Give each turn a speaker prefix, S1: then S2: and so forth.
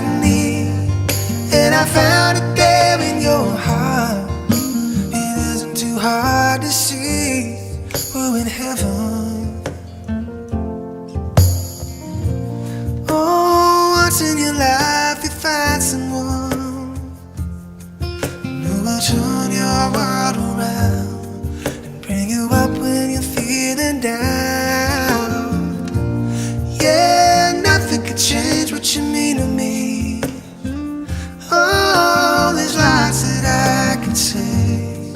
S1: I need, and I found it there in your heart. It isn't too hard to see we're in heaven. Oh, once in your life you find someone who will turn your world around and bring you up when you're feeling down.